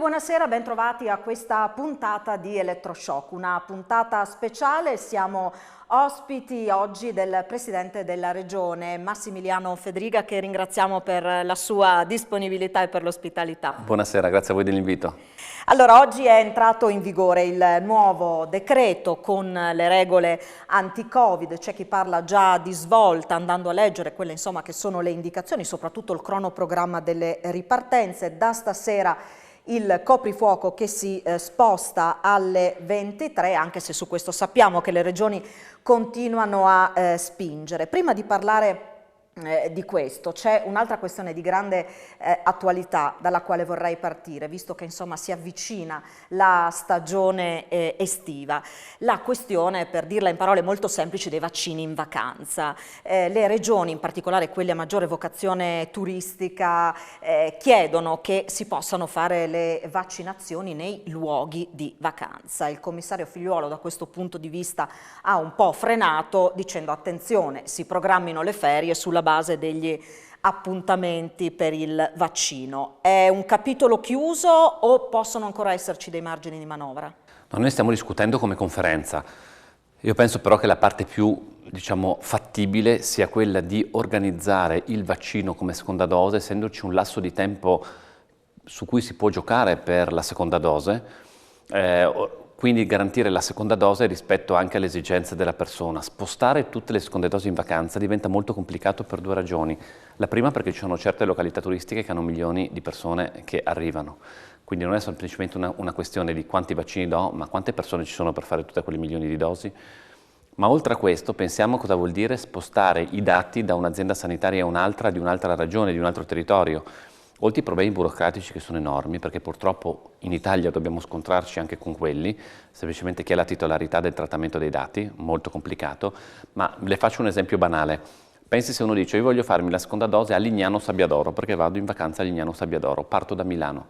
buonasera, ben trovati a questa puntata di Elettroshock, una puntata speciale. Siamo ospiti oggi del Presidente della Regione, Massimiliano Fedriga, che ringraziamo per la sua disponibilità e per l'ospitalità. Buonasera, grazie a voi dell'invito. Allora, oggi è entrato in vigore il nuovo decreto con le regole anti-Covid. C'è chi parla già di svolta, andando a leggere quelle insomma che sono le indicazioni, soprattutto il cronoprogramma delle ripartenze. Da stasera il coprifuoco che si sposta alle 23, anche se su questo sappiamo che le regioni continuano a spingere. Prima di parlare di questo c'è un'altra questione di grande attualità dalla quale vorrei partire, visto che insomma si avvicina la stagione estiva. La questione, per dirla in parole molto semplici, dei vaccini in vacanza. Le regioni, in particolare quelle a maggiore vocazione turistica, chiedono che si possano fare le vaccinazioni nei luoghi di vacanza. Il commissario Figliuolo da questo punto di vista ha un po' frenato dicendo: attenzione, si programmino le ferie sulla base degli appuntamenti per il vaccino. È un capitolo chiuso o possono ancora esserci dei margini di manovra? No, noi stiamo discutendo come conferenza. Io penso però che la parte più, fattibile sia quella di organizzare il vaccino come seconda dose, essendoci un lasso di tempo su cui si può giocare per la seconda dose, quindi garantire la seconda dose rispetto anche alle esigenze della persona. Spostare tutte le seconde dosi in vacanza diventa molto complicato per due ragioni. La prima perché ci sono certe località turistiche che hanno milioni di persone che arrivano, quindi non è semplicemente una questione di quanti vaccini do, ma quante persone ci sono per fare tutte quelle milioni di dosi. Ma oltre a questo pensiamo cosa vuol dire spostare i dati da un'azienda sanitaria a un'altra, di un'altra regione, di un altro territorio. Oltre ai problemi burocratici che sono enormi, perché purtroppo in Italia dobbiamo scontrarci anche con quelli, semplicemente chi ha la titolarità del trattamento dei dati, molto complicato, ma le faccio un esempio banale. Pensi se uno dice: io voglio farmi la seconda dose a Lignano Sabbiadoro, perché vado in vacanza a Lignano Sabbiadoro, parto da Milano.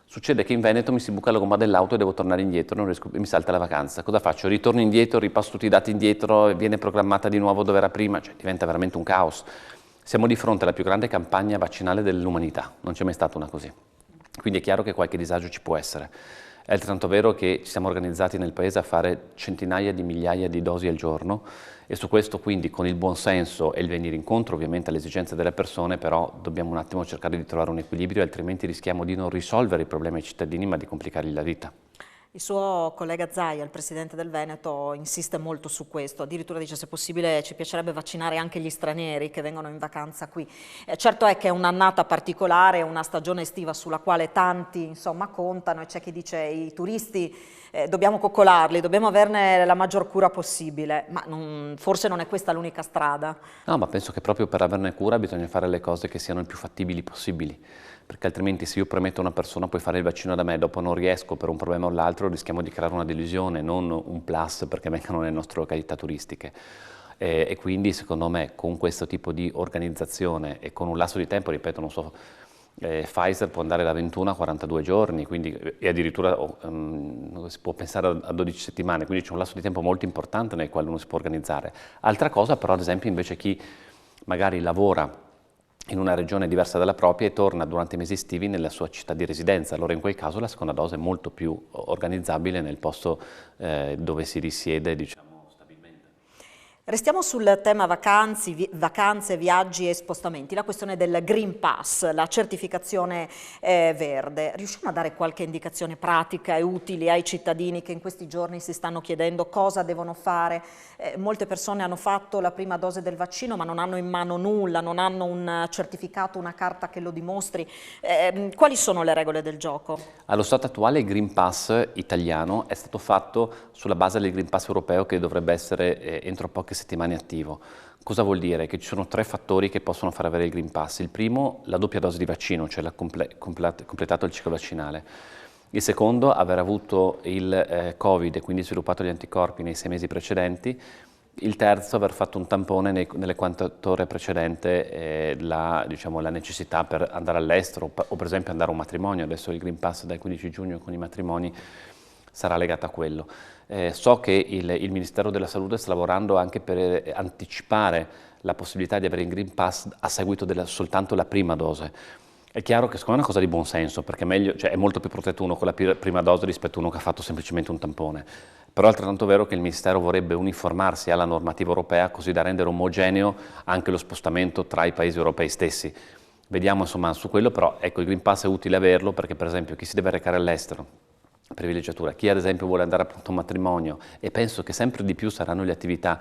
Succede che in Veneto mi si buca la gomma dell'auto e devo tornare indietro, non riesco, mi salta la vacanza. Cosa faccio? Ritorno indietro, ripasso tutti i dati indietro, viene programmata di nuovo dove era prima, cioè diventa veramente un caos. Siamo di fronte alla più grande campagna vaccinale dell'umanità, non c'è mai stata una così. Quindi è chiaro che qualche disagio ci può essere. È altrettanto vero che ci siamo organizzati nel Paese a fare centinaia di migliaia di dosi al giorno e su questo quindi con il buon senso e il venire incontro ovviamente alle esigenze delle persone, però dobbiamo un attimo cercare di trovare un equilibrio, altrimenti rischiamo di non risolvere i problemi ai cittadini ma di complicargli la vita. Il suo collega Zaia, il presidente del Veneto, insiste molto su questo, addirittura dice: se possibile ci piacerebbe vaccinare anche gli stranieri che vengono in vacanza qui. Certo è che è un'annata particolare, una stagione estiva sulla quale tanti insomma contano, e c'è chi dice: i turisti dobbiamo coccolarli, dobbiamo averne la maggior cura possibile, ma forse non è questa l'unica strada. No, ma penso che proprio per averne cura bisogna fare le cose che siano il più fattibili possibili, perché altrimenti se io prometto a una persona puoi fare il vaccino da me, dopo non riesco per un problema o l'altro, rischiamo di creare una delusione, non un plus perché vengano nelle nostre località turistiche. E quindi secondo me con questo tipo di organizzazione e con un lasso di tempo, ripeto, non so, Pfizer può andare da 21 a 42 giorni, quindi, e addirittura si può pensare a 12 settimane, quindi c'è un lasso di tempo molto importante nel quale uno si può organizzare. Altra cosa però, ad esempio, invece chi magari lavora in una regione diversa dalla propria e torna durante i mesi estivi nella sua città di residenza, allora in quel caso la seconda dose è molto più organizzabile nel posto dove si risiede, diciamo. Restiamo sul tema vacanze, viaggi e spostamenti, la questione del Green Pass, la certificazione verde. Riusciamo a dare qualche indicazione pratica e utile ai cittadini che in questi giorni si stanno chiedendo cosa devono fare? Molte persone hanno fatto la prima dose del vaccino ma non hanno in mano nulla, non hanno un certificato, una carta che lo dimostri. Quali sono le regole del gioco? Allo stato attuale il Green Pass italiano è stato fatto sulla base del Green Pass europeo che dovrebbe essere entro poche settimane attivo. Cosa vuol dire? Che ci sono tre fattori che possono far avere il Green Pass. Il primo, la doppia dose di vaccino, cioè completato il ciclo vaccinale. Il secondo, aver avuto il Covid e quindi sviluppato gli anticorpi nei 6 mesi precedenti. Il terzo, aver fatto un tampone nelle 48 ore precedente la necessità per andare all'estero o per esempio andare a un matrimonio. Adesso il Green Pass dal 15 giugno con i matrimoni sarà legato a quello. So che il Ministero della Salute sta lavorando anche per anticipare la possibilità di avere il Green Pass a seguito soltanto la prima dose. È chiaro che secondo me è una cosa di buon senso, perché è meglio, cioè è molto più protetto uno con la prima dose rispetto a uno che ha fatto semplicemente un tampone. Però è altrettanto vero che il Ministero vorrebbe uniformarsi alla normativa europea così da rendere omogeneo anche lo spostamento tra i paesi europei stessi. Vediamo insomma su quello, però ecco, il Green Pass è utile averlo perché per esempio chi si deve recare all'estero, privilegiatura, chi ad esempio vuole andare appunto a un matrimonio, e penso che sempre di più saranno le attività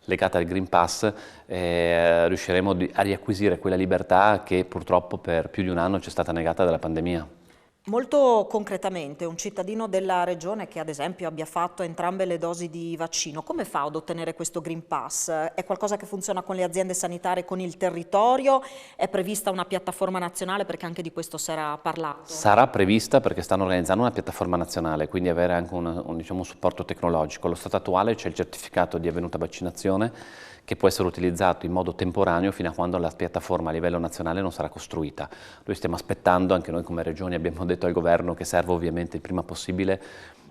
legate al Green Pass, riusciremo a riacquisire quella libertà che purtroppo per più di un anno ci è stata negata dalla pandemia. Molto concretamente, un cittadino della regione che ad esempio abbia fatto entrambe le dosi di vaccino, come fa ad ottenere questo Green Pass? È qualcosa che funziona con le aziende sanitarie, con il territorio? È prevista una piattaforma nazionale? Perché anche di questo si era parlato. Sarà prevista perché stanno organizzando una piattaforma nazionale, quindi avere anche diciamo, un supporto tecnologico. Allo stato attuale c'è il certificato di avvenuta vaccinazione che può essere utilizzato in modo temporaneo fino a quando la piattaforma a livello nazionale non sarà costruita. Noi stiamo aspettando, anche noi come regioni abbiamo detto al governo che serve ovviamente il prima possibile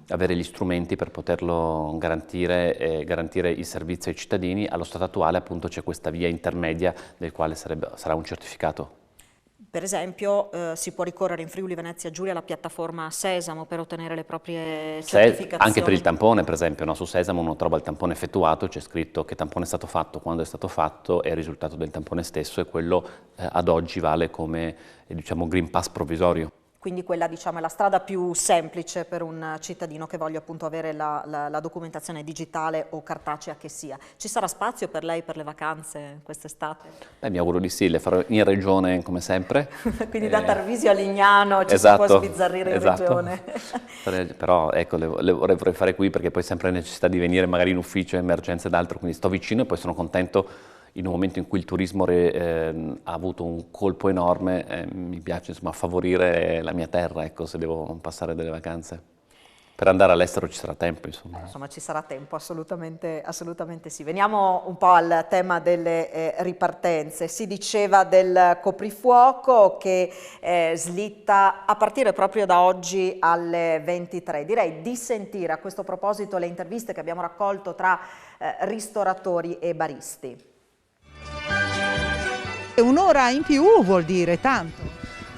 avere gli strumenti per poterlo garantire e garantire il servizio ai cittadini. Allo stato attuale appunto c'è questa via intermedia del quale sarà un certificato. Per esempio si può ricorrere in Friuli Venezia Giulia alla piattaforma Sesamo per ottenere le proprie certificazioni. Anche per il tampone, per esempio, no? Su Sesamo uno trova il tampone effettuato, c'è scritto che tampone è stato fatto, quando è stato fatto e il risultato del tampone stesso, e quello ad oggi vale come diciamo, Green Pass provvisorio. Quindi quella diciamo, è la strada più semplice per un cittadino che voglia appunto avere la documentazione digitale o cartacea che sia. Ci sarà spazio per lei per le vacanze quest'estate? Mi auguro di sì, le farò in regione come sempre. Quindi da Tarvisio a Lignano ci esatto, si può sbizzarrire in regione. Però ecco, le vorrei fare qui perché poi sempre necessità di venire magari in ufficio, emergenze ed altro, quindi sto vicino e poi sono contento. In un momento in cui il turismo ha avuto un colpo enorme, mi piace insomma, favorire la mia terra, ecco, se devo passare delle vacanze. Per andare all'estero ci sarà tempo, insomma. Insomma, ci sarà tempo, assolutamente, assolutamente sì. Veniamo un po' al tema delle ripartenze. Si diceva del coprifuoco che slitta a partire proprio da oggi alle 23. Direi di sentire a questo proposito le interviste che abbiamo raccolto tra ristoratori e baristi. Un'ora in più vuol dire tanto.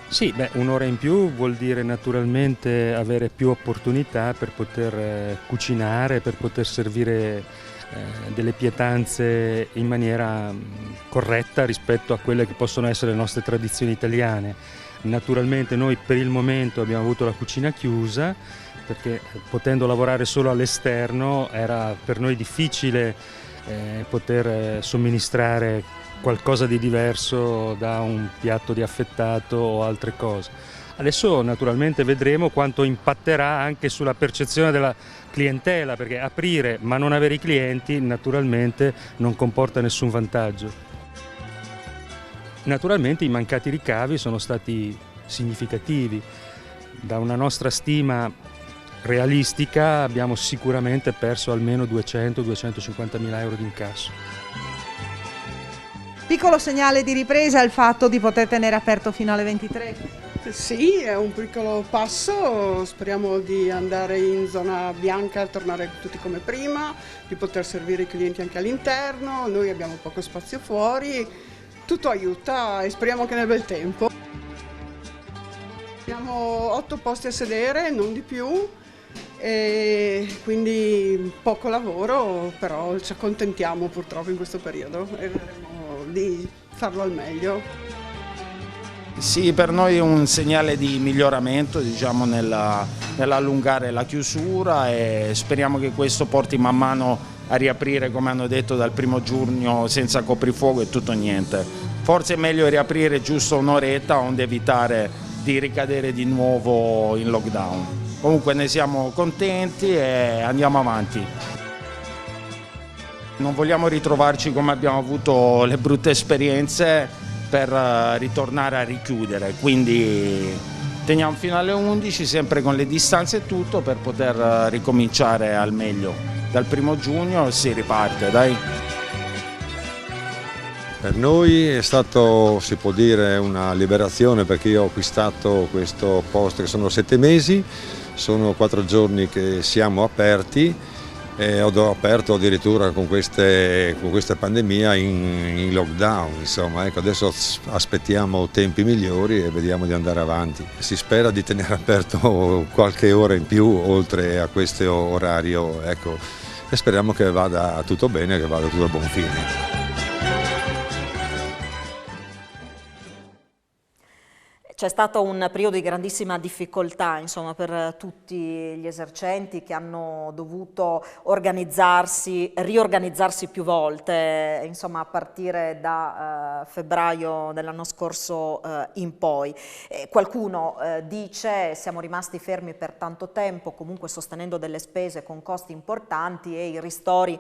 Sì, un'ora in più vuol dire naturalmente avere più opportunità per poter cucinare, per poter servire delle pietanze in maniera corretta rispetto a quelle che possono essere le nostre tradizioni italiane. Naturalmente noi per il momento abbiamo avuto la cucina chiusa perché potendo lavorare solo all'esterno era per noi difficile poter somministrare qualcosa di diverso da un piatto di affettato o altre cose. Adesso naturalmente vedremo quanto impatterà anche sulla percezione della clientela, perché aprire ma non avere i clienti naturalmente non comporta nessun vantaggio. Naturalmente i mancati ricavi sono stati significativi. Da una nostra stima realistica abbiamo sicuramente perso almeno 200-250 mila euro di incasso. Piccolo segnale di ripresa il fatto di poter tenere aperto fino alle 23? Sì, è un piccolo passo, speriamo di andare in zona bianca, tornare tutti come prima, di poter servire i clienti anche all'interno, noi abbiamo poco spazio fuori, tutto aiuta e speriamo che nel bel tempo. Abbiamo 8 posti a sedere, non di più, e quindi poco lavoro, però ci accontentiamo purtroppo in questo periodo e vedremo di farlo al meglio. Sì, per noi è un segnale di miglioramento, diciamo, nell'allungare la chiusura, e speriamo che questo porti man mano a riaprire, come hanno detto, dal 1° giugno senza coprifuoco e tutto niente. Forse è meglio riaprire giusto un'oretta onde evitare di ricadere di nuovo in lockdown. Comunque ne siamo contenti e andiamo avanti. Non vogliamo ritrovarci come abbiamo avuto le brutte esperienze per ritornare a richiudere, quindi teniamo fino alle 11 sempre con le distanze e tutto per poter ricominciare al meglio. Dal 1° giugno si riparte, dai. Per noi è stato, si può dire, una liberazione, perché io ho acquistato questo posto che sono 7 mesi, sono 4 giorni che siamo aperti ho aperto addirittura con questa pandemia in lockdown, insomma, ecco, adesso aspettiamo tempi migliori e vediamo di andare avanti. Si spera di tenere aperto qualche ora in più oltre a questo orario, ecco, e speriamo che vada tutto bene, che vada tutto a buon fine. C'è stato un periodo di grandissima difficoltà, insomma, per tutti gli esercenti che hanno dovuto riorganizzarsi più volte, insomma, a partire da febbraio dell'anno scorso in poi. Qualcuno dice siamo rimasti fermi per tanto tempo, comunque sostenendo delle spese con costi importanti e i ristori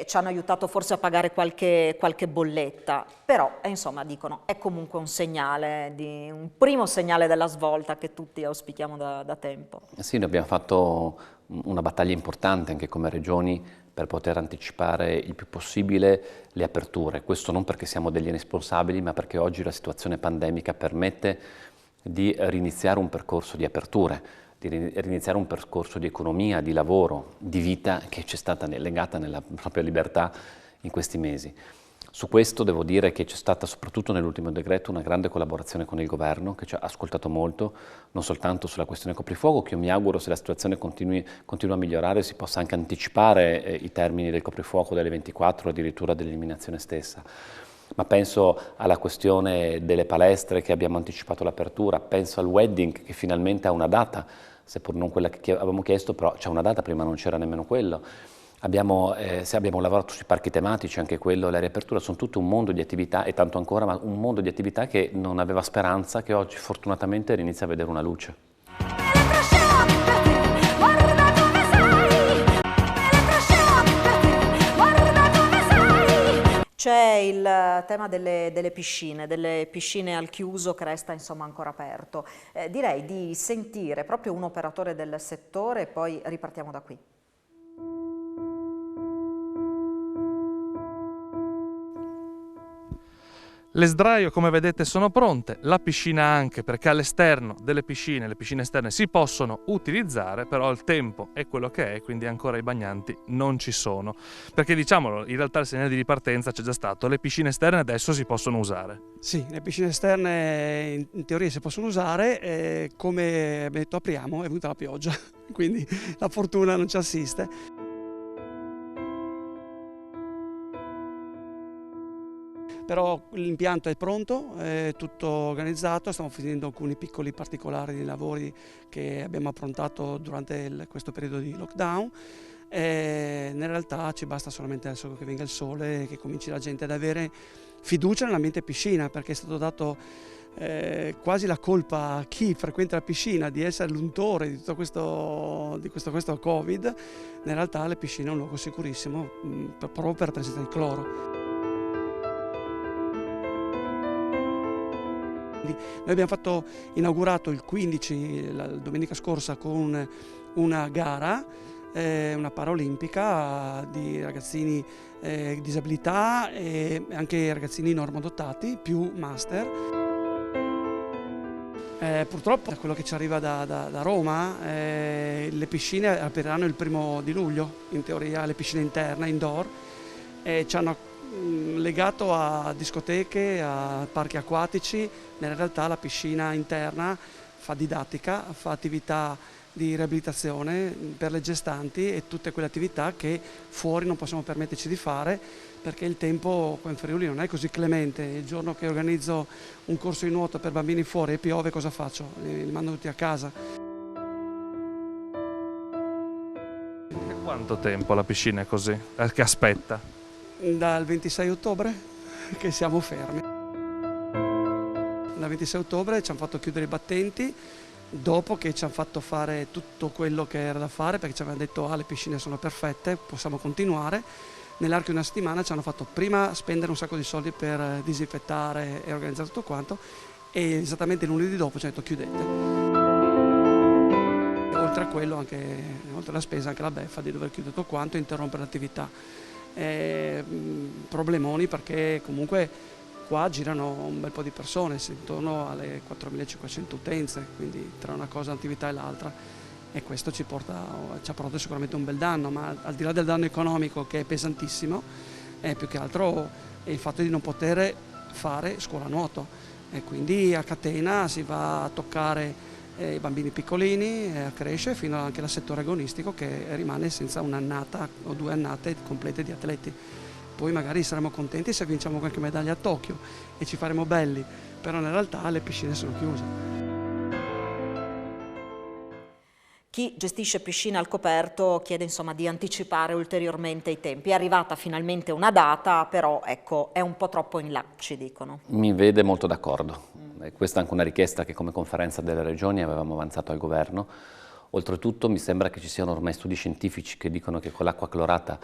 ci hanno aiutato forse a pagare qualche bolletta, però insomma dicono è comunque un segnale un primo segnale della svolta che tutti auspichiamo da tempo. Sì, noi abbiamo fatto una battaglia importante anche come regioni per poter anticipare il più possibile le aperture. Questo non perché siamo degli irresponsabili, ma perché oggi la situazione pandemica permette di riniziare un percorso di aperture, di riniziare un percorso di economia, di lavoro, di vita che ci è stata legata nella propria libertà in questi mesi. Su questo devo dire che c'è stata soprattutto nell'ultimo decreto una grande collaborazione con il governo che ci ha ascoltato molto, non soltanto sulla questione coprifuoco, che io mi auguro se la situazione continua a migliorare si possa anche anticipare i termini del coprifuoco delle 24 o addirittura dell'eliminazione stessa. Ma penso alla questione delle palestre che abbiamo anticipato l'apertura, penso al wedding che finalmente ha una data, seppur non quella che avevamo chiesto, però c'è una data, prima non c'era nemmeno quello. Abbiamo lavorato sui parchi tematici, anche quello, la riapertura, sono tutto un mondo di attività e tanto ancora, ma un mondo di attività che non aveva speranza, che oggi fortunatamente inizia a vedere una luce. C'è il tema delle piscine al chiuso che resta insomma ancora aperto. Direi di sentire proprio un operatore del settore e poi ripartiamo da qui. Le sdraio, come vedete, sono pronte, la piscina anche, perché all'esterno delle piscine, le piscine esterne si possono utilizzare, però il tempo è quello che è, quindi ancora i bagnanti non ci sono. Perché diciamolo, in realtà il segnale di ripartenza c'è già stato, le piscine esterne adesso si possono usare. Sì, le piscine esterne in teoria si possono usare, come abbiamo detto apriamo, è venuta la pioggia, quindi la fortuna non ci assiste. Però l'impianto è pronto, è tutto organizzato, stiamo finendo alcuni piccoli particolari di lavori che abbiamo approntato durante questo periodo di lockdown. E in realtà ci basta solamente adesso che venga il sole e che cominci la gente ad avere fiducia nell'ambiente piscina, perché è stato dato quasi la colpa a chi frequenta la piscina di essere l'untore di tutto questo Covid. In realtà le piscine è un luogo sicurissimo proprio per la presenza di cloro. Noi abbiamo inaugurato il 15, la domenica scorsa, con una gara, una paraolimpica di ragazzini di disabilità e anche ragazzini normodotati, più master. Purtroppo, da quello che ci arriva da Roma, le piscine apriranno il 1° di luglio, in teoria le piscine interne, indoor, ci hanno legato a discoteche, a parchi acquatici. In realtà la piscina interna fa didattica, fa attività di riabilitazione per le gestanti e tutte quelle attività che fuori non possiamo permetterci di fare perché il tempo qua in Friuli non è così clemente. Il giorno che organizzo un corso di nuoto per bambini fuori e piove, cosa faccio? Li mando tutti a casa. Quanto tempo la piscina è così? Che aspetta? Dal 26 ottobre che siamo fermi. Dal 26 ottobre ci hanno fatto chiudere i battenti, dopo che ci hanno fatto fare tutto quello che era da fare, perché ci avevano detto le piscine sono perfette, possiamo continuare. Nell'arco di una settimana ci hanno fatto prima spendere un sacco di soldi per disinfettare e organizzare tutto quanto, e esattamente lunedì dopo ci hanno detto chiudete. Oltre a quello, oltre alla spesa, anche la beffa di dover chiudere tutto quanto e interrompere l'attività. Problemoni, perché comunque qua girano un bel po' di persone, intorno alle 4.500 utenze, quindi tra una cosa, un'attività e l'altra, e questo ci ha prodotto sicuramente un bel danno, ma al di là del danno economico, che è pesantissimo, è più che altro il fatto di non poter fare scuola nuoto, e quindi a catena si va a toccare i bambini piccolini, a crescere fino anche al settore agonistico, che rimane senza un'annata o 2 annate complete di atleti. Poi magari saremo contenti se vinciamo qualche medaglia a Tokyo e ci faremo belli, però in realtà le piscine sono chiuse. Chi gestisce piscine al coperto chiede insomma di anticipare ulteriormente i tempi. È arrivata finalmente una data, però ecco, è un po' troppo in là, ci dicono. Mi vede molto d'accordo. Questa è anche una richiesta che come conferenza delle regioni avevamo avanzato al governo. Oltretutto mi sembra che ci siano ormai studi scientifici che dicono che con l'acqua clorata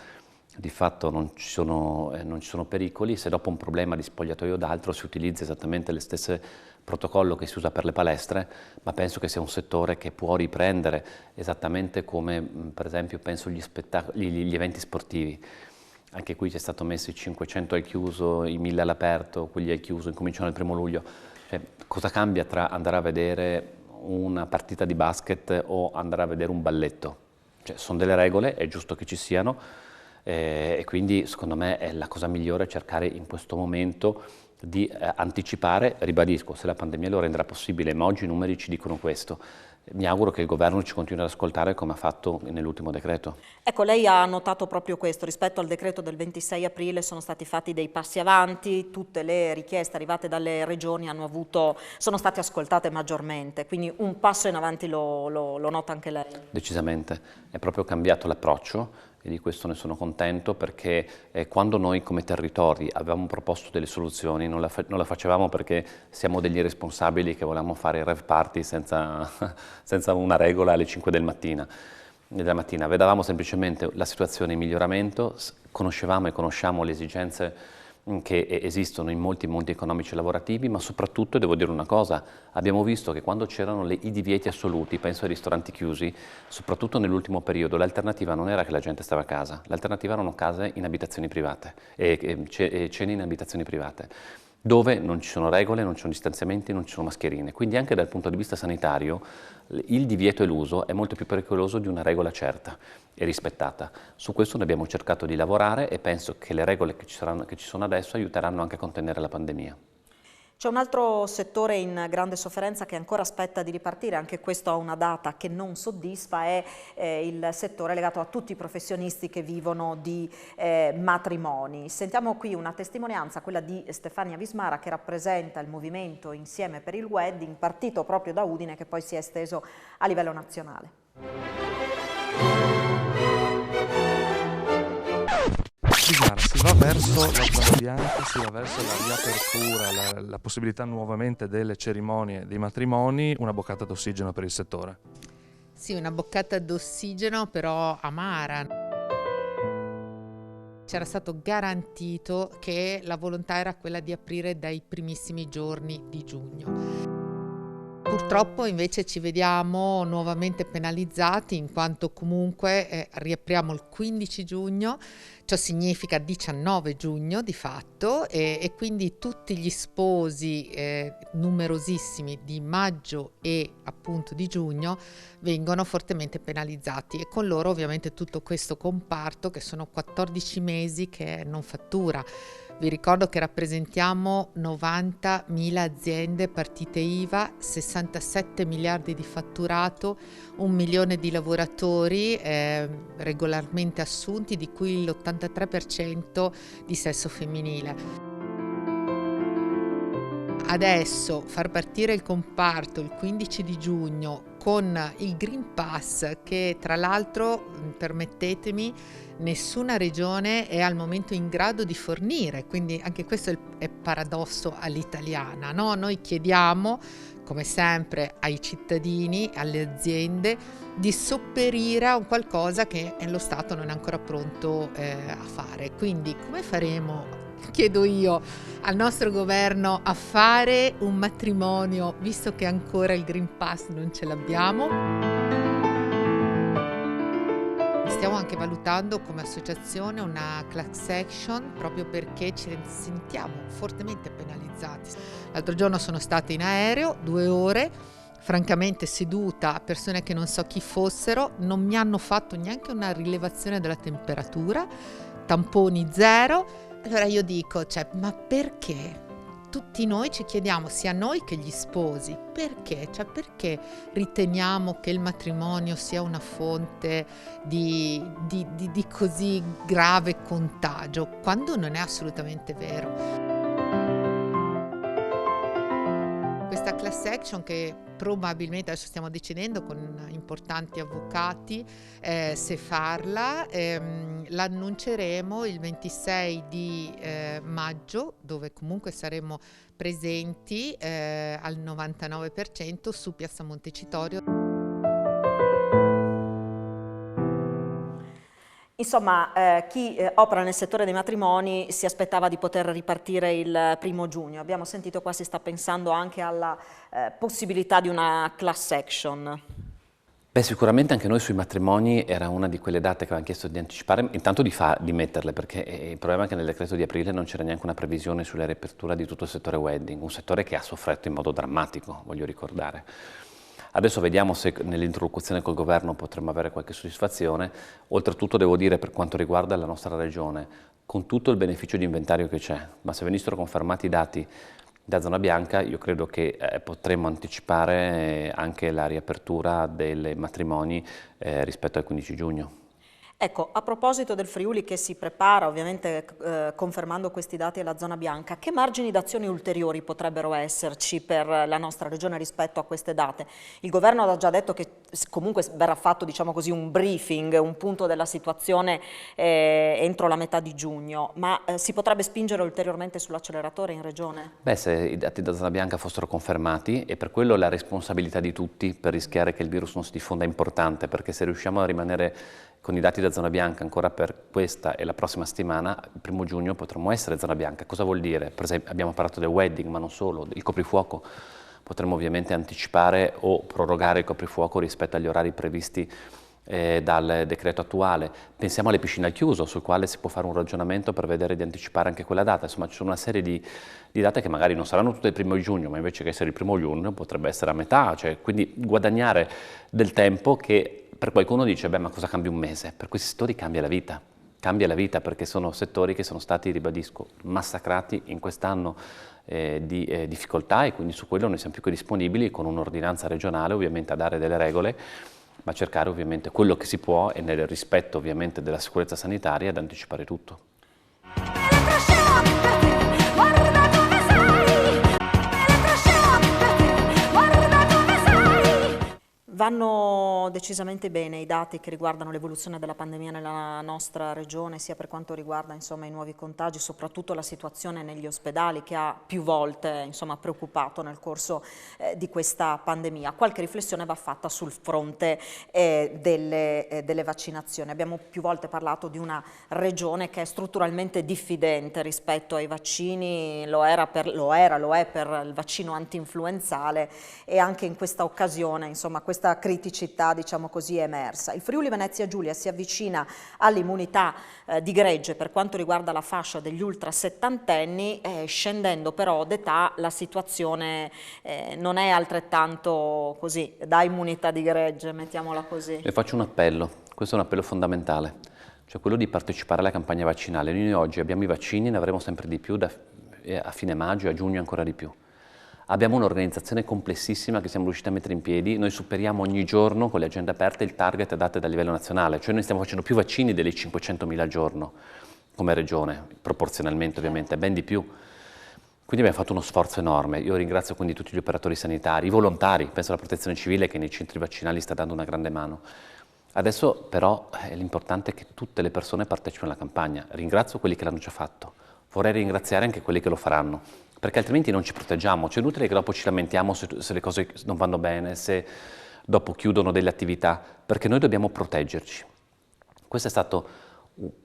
di fatto non ci sono pericoli. Se dopo un problema di spogliatoio o d'altro si utilizza esattamente lo stesso protocollo che si usa per le palestre, ma penso che sia un settore che può riprendere esattamente come per esempio penso gli eventi sportivi. Anche qui c'è stato messo i 500 al chiuso, i 1000 all'aperto, quelli al chiuso incominciano il 1° luglio. Cioè, cosa cambia tra andare a vedere una partita di basket o andare a vedere un balletto? Cioè, sono delle regole, è giusto che ci siano, e quindi secondo me è la cosa migliore cercare in questo momento di anticipare. Ribadisco, se la pandemia lo renderà possibile, ma oggi i numeri ci dicono questo. Mi auguro che il governo ci continui ad ascoltare come ha fatto nell'ultimo decreto. Ecco, lei ha notato proprio questo, rispetto al decreto del 26 aprile sono stati fatti dei passi avanti, tutte le richieste arrivate dalle regioni sono state ascoltate maggiormente, quindi un passo in avanti lo nota anche lei? Decisamente, è proprio cambiato l'approccio. E di questo ne sono contento, perché quando noi come territori avevamo proposto delle soluzioni non la facevamo perché siamo degli irresponsabili che volevamo fare il rave party senza una regola alle 5 della mattina. Vedevamo semplicemente la situazione in miglioramento, conoscevamo e conosciamo le esigenze che esistono in molti mondi economici e lavorativi, ma soprattutto, devo dire una cosa, abbiamo visto che quando c'erano i divieti assoluti, penso ai ristoranti chiusi, soprattutto nell'ultimo periodo, l'alternativa non era che la gente stava a casa, l'alternativa erano case in abitazioni private, cene in abitazioni private, dove non ci sono regole, non ci sono distanziamenti, non ci sono mascherine. Quindi anche dal punto di vista sanitario il divieto e l'uso è molto più pericoloso di una regola certa e rispettata. Su questo noi abbiamo cercato di lavorare e penso che le regole che ci sono adesso aiuteranno anche a contenere la pandemia. C'è un altro settore in grande sofferenza che ancora aspetta di ripartire, anche questo ha una data che non soddisfa, è il settore legato a tutti i professionisti che vivono di matrimoni. Sentiamo qui una testimonianza, quella di Stefania Vismara, che rappresenta il movimento Insieme per il Wedding, partito proprio da Udine, che poi si è esteso a livello nazionale. Si va verso la zona bianca, si va verso la riapertura, la possibilità nuovamente delle cerimonie, dei matrimoni, una boccata d'ossigeno per il settore. Sì, una boccata d'ossigeno però amara. C'era stato garantito che la volontà era quella di aprire dai primissimi giorni di giugno. Purtroppo invece ci vediamo nuovamente penalizzati, in quanto comunque riapriamo il 15 giugno, ciò significa 19 giugno di fatto, e quindi tutti gli sposi numerosissimi di maggio e appunto di giugno vengono fortemente penalizzati, e con loro ovviamente tutto questo comparto, che sono 14 mesi che non fattura. Vi ricordo che rappresentiamo 90.000 aziende, partite IVA, 67 miliardi di fatturato, 1 milione di lavoratori regolarmente assunti, di cui l'83% di sesso femminile. Adesso far partire il comparto il 15 di giugno con il Green Pass, che tra l'altro, permettetemi, nessuna regione è al momento in grado di fornire, quindi anche questo è paradosso all'italiana, no? Noi chiediamo, come sempre, ai cittadini, alle aziende, di sopperire a un qualcosa che lo Stato non è ancora pronto a fare. Quindi come faremo, chiedo io, al nostro governo a fare un matrimonio, visto che ancora il Green Pass non ce l'abbiamo? Stiamo anche valutando come associazione una class action, proprio perché ci sentiamo fortemente penalizzati. L'altro giorno sono stata in aereo 2 ore, francamente seduta a persone che non so chi fossero, non mi hanno fatto neanche una rilevazione della temperatura, tamponi zero. Allora io dico, cioè, ma perché? Tutti noi ci chiediamo, sia noi che gli sposi, perché? Cioè, perché riteniamo che il matrimonio sia una fonte di così grave contagio, quando non è assolutamente vero. Questa class action, che probabilmente adesso stiamo decidendo con importanti avvocati se farla, l'annunceremo il 26 di maggio, dove comunque saremo presenti al 99% su Piazza Montecitorio. Insomma, chi opera nel settore dei matrimoni si aspettava di poter ripartire il 1° giugno. Abbiamo sentito qua si sta pensando anche alla possibilità di una class action. Beh, sicuramente anche noi sui matrimoni era una di quelle date che avevamo chiesto di anticipare, intanto di metterle, perché il problema è che nel decreto di aprile non c'era neanche una previsione sulla riapertura di tutto il settore wedding, un settore che ha sofferto in modo drammatico, voglio ricordare. Adesso vediamo se nell'interlocuzione col governo potremo avere qualche soddisfazione. Oltretutto devo dire, per quanto riguarda la nostra regione, con tutto il beneficio di inventario che c'è, ma se venissero confermati i dati da zona bianca, io credo che potremmo anticipare anche la riapertura dei matrimoni rispetto al 15 giugno. Ecco, a proposito del Friuli che si prepara, ovviamente confermando questi dati alla zona bianca, che margini d'azione ulteriori potrebbero esserci per la nostra regione rispetto a queste date? Il governo ha già detto che comunque verrà fatto, diciamo così, un briefing, un punto della situazione entro la metà di giugno, ma si potrebbe spingere ulteriormente sull'acceleratore in regione? Beh, se i dati da zona bianca fossero confermati, e per quello la responsabilità di tutti per rischiare che il virus non si diffonda è importante, perché se riusciamo a rimanere con i dati da zona bianca ancora per questa e la prossima settimana, il 1° giugno potremmo essere zona bianca. Cosa vuol dire? Per esempio abbiamo parlato del wedding, ma non solo, il coprifuoco. Potremmo ovviamente anticipare o prorogare il coprifuoco rispetto agli orari previsti dal decreto attuale. Pensiamo alle piscine al chiuso, sul quale si può fare un ragionamento per vedere di anticipare anche quella data. Insomma, ci sono una serie di date che magari non saranno tutte il 1° giugno, ma invece che essere il 1° giugno potrebbe essere a metà, cioè, quindi guadagnare del tempo che per qualcuno dice, beh, ma cosa cambia un mese? Per questi settori cambia la vita perché sono settori che sono stati, ribadisco, massacrati in quest'anno di difficoltà, e quindi su quello noi siamo più che disponibili con un'ordinanza regionale ovviamente a dare delle regole, ma cercare ovviamente quello che si può e nel rispetto ovviamente della sicurezza sanitaria ad anticipare tutto. Vanno decisamente bene i dati che riguardano l'evoluzione della pandemia nella nostra regione, sia per quanto riguarda i nuovi contagi, soprattutto la situazione negli ospedali che ha più volte preoccupato nel corso di questa pandemia. Qualche riflessione va fatta sul fronte delle vaccinazioni. Abbiamo più volte parlato di una regione che è strutturalmente diffidente rispetto ai vaccini, lo è per il vaccino antinfluenzale, e anche in questa occasione questa criticità, diciamo così, è emersa. Il Friuli Venezia Giulia si avvicina all'immunità di gregge per quanto riguarda la fascia degli ultra settantenni, scendendo però d'età la situazione non è altrettanto così da immunità di gregge, mettiamola così. Le faccio un appello, questo è un appello fondamentale, cioè quello di partecipare alla campagna vaccinale. Noi oggi abbiamo i vaccini, ne avremo sempre di più a fine maggio e a giugno ancora di più. Abbiamo un'organizzazione complessissima che siamo riusciti a mettere in piedi, noi superiamo ogni giorno con le agende aperte il target date dal livello nazionale, cioè noi stiamo facendo più vaccini delle 500.000 al giorno come regione, proporzionalmente ovviamente, ben di più. Quindi abbiamo fatto uno sforzo enorme. Io ringrazio quindi tutti gli operatori sanitari, i volontari, penso alla protezione civile che nei centri vaccinali sta dando una grande mano. Adesso però l'importante è che tutte le persone partecipino alla campagna. Ringrazio quelli che l'hanno già fatto, vorrei ringraziare anche quelli che lo faranno, perché altrimenti non ci proteggiamo. C'è inutile che dopo ci lamentiamo se le cose non vanno bene, se dopo chiudono delle attività, perché noi dobbiamo proteggerci. Questo è stato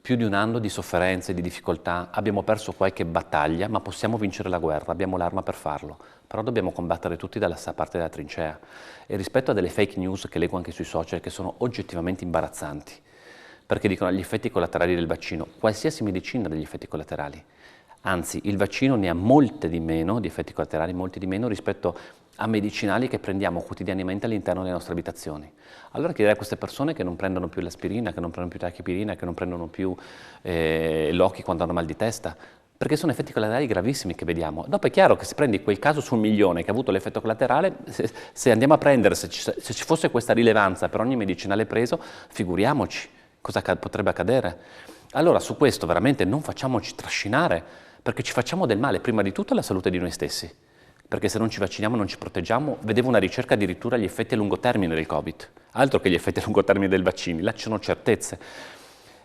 più di un anno di sofferenze, di difficoltà, abbiamo perso qualche battaglia, ma possiamo vincere la guerra, abbiamo l'arma per farlo, però dobbiamo combattere tutti dalla stessa parte della trincea. E rispetto a delle fake news che leggo anche sui social, che sono oggettivamente imbarazzanti, perché dicono gli effetti collaterali del vaccino, qualsiasi medicina ha degli effetti collaterali, anzi il vaccino ne ha molte di meno, di effetti collaterali molti di meno rispetto a medicinali che prendiamo quotidianamente all'interno delle nostre abitazioni. Allora chiederei a queste persone che non prendono più l'aspirina, che non prendono più tachipirina, che non prendono più l'occhi quando hanno mal di testa, perché sono effetti collaterali gravissimi che vediamo. Dopo è chiaro che se prendi quel caso su 1.000.000 che ha avuto l'effetto collaterale, se andiamo a prendere, se ci fosse questa rilevanza per ogni medicinale preso, figuriamoci cosa potrebbe accadere. Allora su questo veramente non facciamoci trascinare, perché ci facciamo del male, prima di tutto alla salute di noi stessi, perché se non ci vacciniamo non ci proteggiamo. Vedevo una ricerca addirittura agli effetti a lungo termine del Covid, altro che gli effetti a lungo termine dei vaccini, là ci sono certezze.